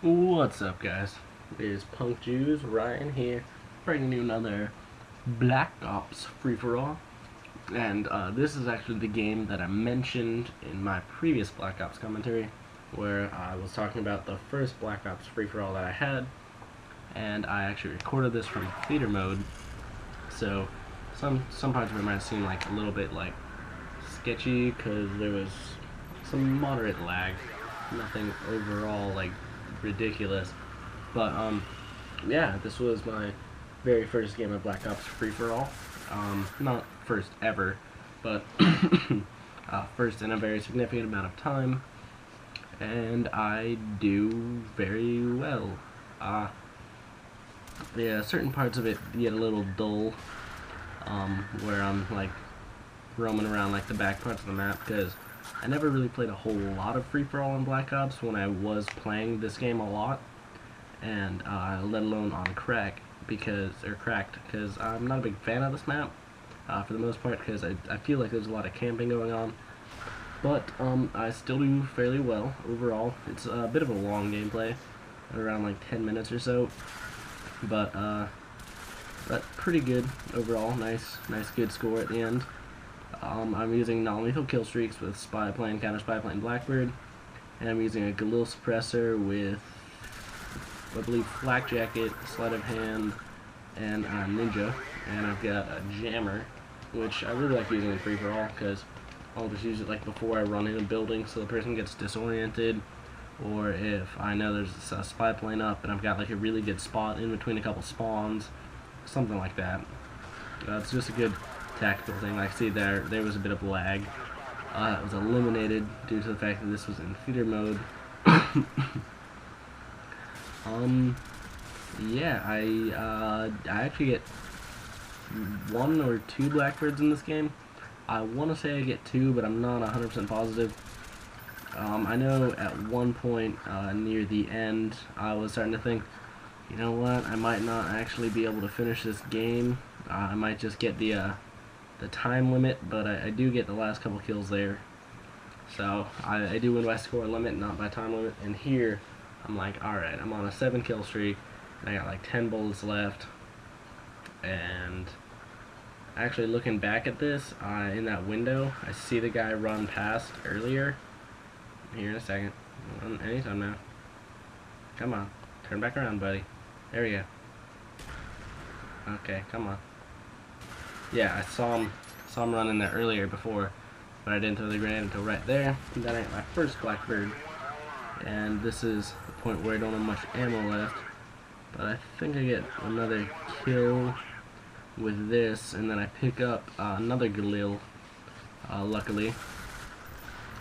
What's up, guys? It is Punk Jews Ryan here, bringing you another Black Ops free-for-all. And this is actually the game that I mentioned in my previous Black Ops commentary, where I was talking about the first Black Ops free-for-all that I had, and I actually recorded this from theater mode. So some parts of it might seem like a little bit like sketchy because there was some moderate lag, nothing overall like ridiculous. But yeah, this was my very first game of Black Ops free for all. Not first ever, but first in a very significant amount of time, and I do very well. Yeah, certain parts of it get a little dull, where I'm like roaming around like the back parts of the map because I never really played a whole lot of free-for-all in Black Ops when I was playing this game a lot, and let alone on cracked because I'm not a big fan of this map for the most part because I feel like there's a lot of camping going on. But I still do fairly well overall. It's a bit of a long gameplay, around like 10 minutes or so, but pretty good overall. Nice good score at the end. I'm using nonlethal killstreaks with spy plane, counter spy plane, blackbird, and I'm using a Galil suppressor with, I believe, flak jacket, sleight of hand, and ninja. And I've got a jammer, which I really like using in free for all because I'll just use it like before I run in a building so the person gets disoriented, or if I know there's a spy plane up and I've got like a really good spot in between a couple spawns, something like that. It's just a good tactical thing. Like, see, there was a bit of lag. It was eliminated due to the fact that this was in theater mode. Yeah, I actually get 1 or 2 blackbirds in this game. I want to say I get 2, but I'm not 100% positive. I know at one point near the end, I was starting to think, you know what, I might not actually be able to finish this game. I might just get the time limit, but I do get the last couple kills there. So I do win by score limit, not by time limit. And here, I'm like, alright, I'm on a 7 kill streak, and I got like 10 bullets left. And actually looking back at this, in that window, I see the guy run past earlier. Here in a second. Anytime now. Come on. Turn back around, buddy. There we go. Okay, come on. Yeah, I saw him running there earlier before, but I didn't throw the grenade until right there. And then I got my first blackbird. And this is the point where I don't have much ammo left. But I think I get another kill with this, and then I pick up another Galil, luckily.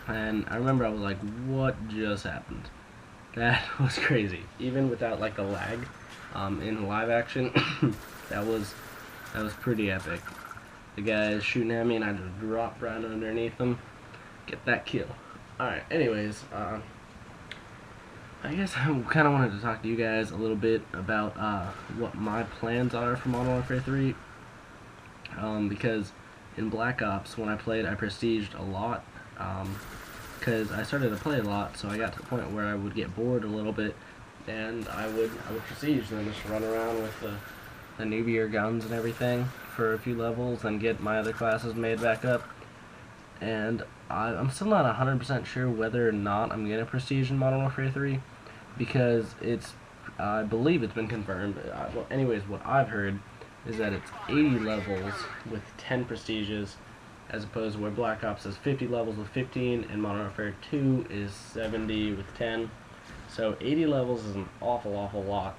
And I remember I was like, what just happened? That was crazy. Even without like the lag in live action, that was pretty epic. The guy is shooting at me and I just drop right underneath him, get that kill. Alright, anyways, I guess I kind of wanted to talk to you guys a little bit about what my plans are for Modern Warfare 3. Because in Black Ops, when I played, I prestiged a lot. Because I started to play a lot, so I got to the point where I would get bored a little bit, and I would prestige and then just run around with the newbier guns and everything for a few levels and get my other classes made back up. And I'm still not 100% sure whether or not I'm gonna prestige in Modern Warfare 3, because I believe it's been confirmed. Well, anyways, what I've heard is that it's 80 levels with 10 prestiges, as opposed to where Black Ops is 50 levels with 15, and Modern Warfare 2 is 70 with 10. So 80 levels is an awful lot.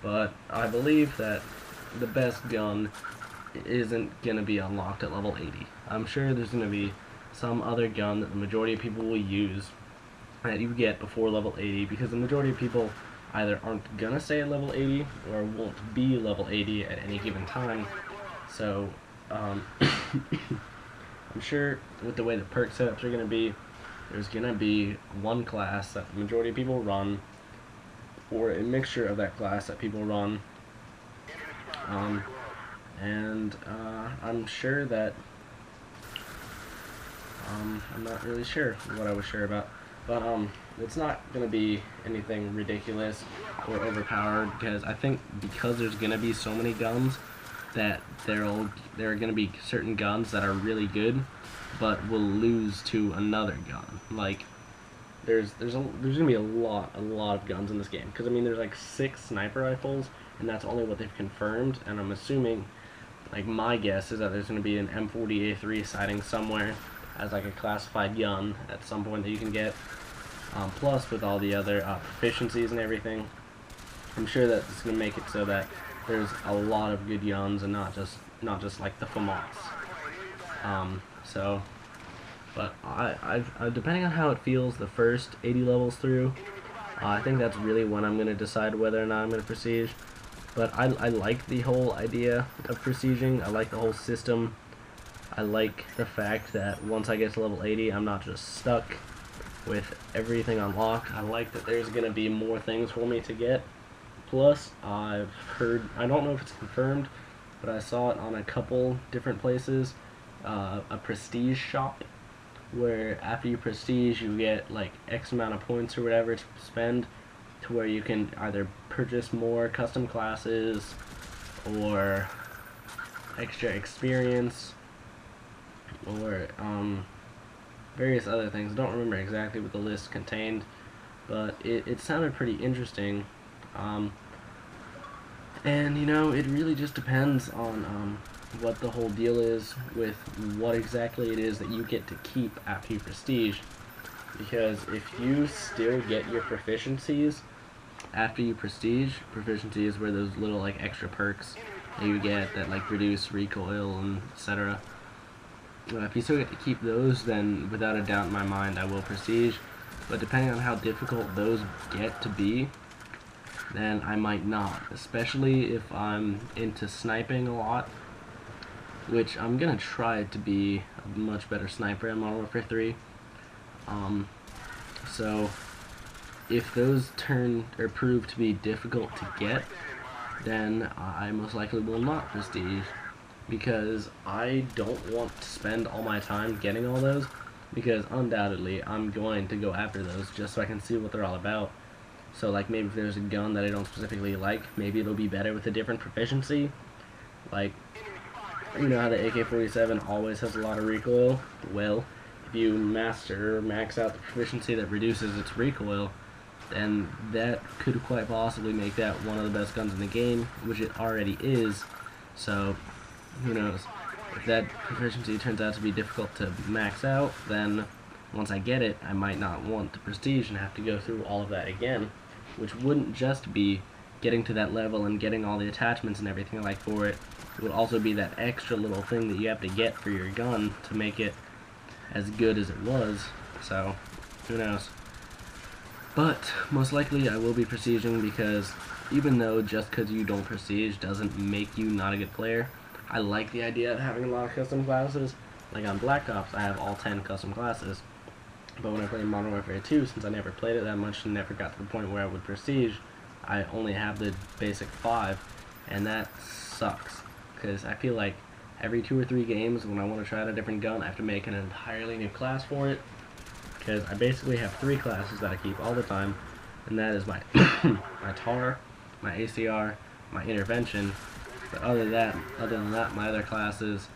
But I believe that the best gun isn't going to be unlocked at level 80. I'm sure there's going to be some other gun that the majority of people will use that you get before level 80, because the majority of people either aren't going to stay at level 80 or won't be level 80 at any given time. So, I'm sure with the way the perk setups are going to be, there's going to be one class that the majority of people run, or a mixture of that class that people run. I'm sure that I'm not really sure what I was sure about. But it's not gonna be anything ridiculous or overpowered, because I think because there's gonna be so many guns that there are gonna be certain guns that are really good, but will lose to another gun. Like there's gonna be a lot of guns in this game, because I mean there's like 6 sniper rifles, and that's only what they've confirmed. And I'm assuming, like my guess is that there's gonna be an M40A3 sighting somewhere as like a classified gun at some point that you can get. Plus with all the other proficiencies and everything, I'm sure that it's gonna make it so that there's a lot of good guns and not just like the FAMAS. So, but I depending on how it feels the first 80 levels through, I think that's really when I'm gonna decide whether or not I'm gonna prestige. But I like the whole idea of prestiging. I like the whole system. I like the fact that once I get to level 80, I'm not just stuck with everything unlocked. I like that there's gonna be more things for me to get. Plus, I've heard, I don't know if it's confirmed, but I saw it on a couple different places, a prestige shop, where after you prestige, you get like X amount of points or whatever to spend, to where you can either purchase more custom classes or extra experience or various other things. I don't remember exactly what the list contained, but it sounded pretty interesting. And you know, it really just depends on what the whole deal is with what exactly it is that you get to keep after you prestige. Because if you still get your proficiencies after you prestige, proficiencies were those little like extra perks that you get that like reduce recoil and etc. If you still get to keep those, then without a doubt in my mind I will prestige. But depending on how difficult those get to be, then I might not, especially if I'm into sniping a lot, which I'm gonna try to be a much better sniper in Modern Warfare 3. So if those prove to be difficult to get, then I most likely will not prestige, because I don't want to spend all my time getting all those, because undoubtedly I'm going to go after those just so I can see what they're all about. So like maybe if there's a gun that I don't specifically like, maybe it'll be better with a different proficiency. Like, you know how the AK-47 always has a lot of recoil? Well, if you max out the proficiency that reduces its recoil, then that could quite possibly make that one of the best guns in the game, which it already is. So, who knows? If that proficiency turns out to be difficult to max out, then once I get it, I might not want to prestige and have to go through all of that again, which wouldn't just be getting to that level and getting all the attachments and everything like for it. It would also be that extra little thing that you have to get for your gun to make it as good as it was. So, who knows? But most likely I will be prestiging, because even though just because you don't prestige doesn't make you not a good player, I like the idea of having a lot of custom classes. Like on Black Ops, I have all 10 custom classes. But when I played Modern Warfare 2, since I never played it that much and never got to the point where I would prestige, I only have the basic 5, and that sucks. Because I feel like every 2 or 3 games, when I want to try out a different gun, I have to make an entirely new class for it. Because I basically have 3 classes that I keep all the time, and that is my my TAR, my ACR, my intervention. But other than that, my other classes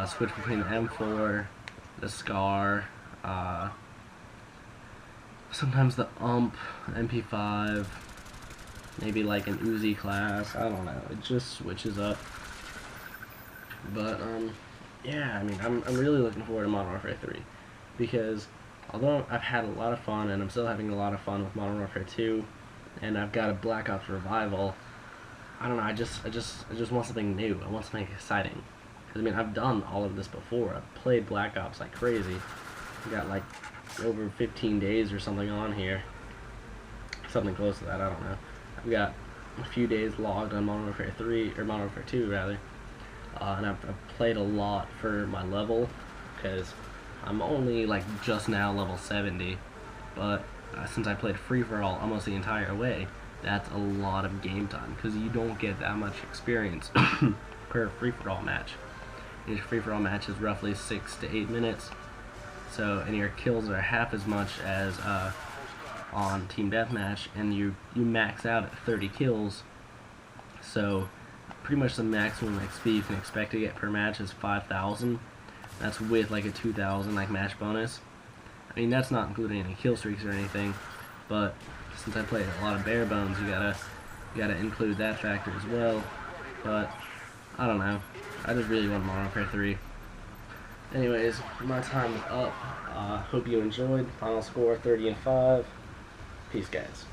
switch between the M4, the SCAR, sometimes the MP5, maybe like an Uzi class. I don't know. It just switches up. But yeah, I mean, I'm really looking forward to Modern Warfare 3, because although I've had a lot of fun, and I'm still having a lot of fun with Modern Warfare 2, and I've got a Black Ops Revival, I don't know, I just want something new. I want something exciting. Because, I mean, I've done all of this before. I've played Black Ops like crazy. I've got like over 15 days or something on here. Something close to that, I don't know. I've got a few days logged on Modern Warfare 3, or Modern Warfare 2 rather. And I've played a lot for my level, because I'm only like just now level 70, but since I played free-for-all almost the entire way, that's a lot of game time, because you don't get that much experience per free-for-all match. Each free-for-all match is roughly 6 to 8 minutes, So, and your kills are half as much as on Team Deathmatch, and you max out at 30 kills. So, pretty much the maximum XP you can expect to get per match is 5,000. That's with like a 2,000 like match bonus. I mean, that's not including any kill streaks or anything, but since I play a lot of bare bones, you gotta include that factor as well. But I don't know. I just really want Modern Warfare 3. Anyways, my time is up. Hope you enjoyed. Final score 30-5. Peace, guys.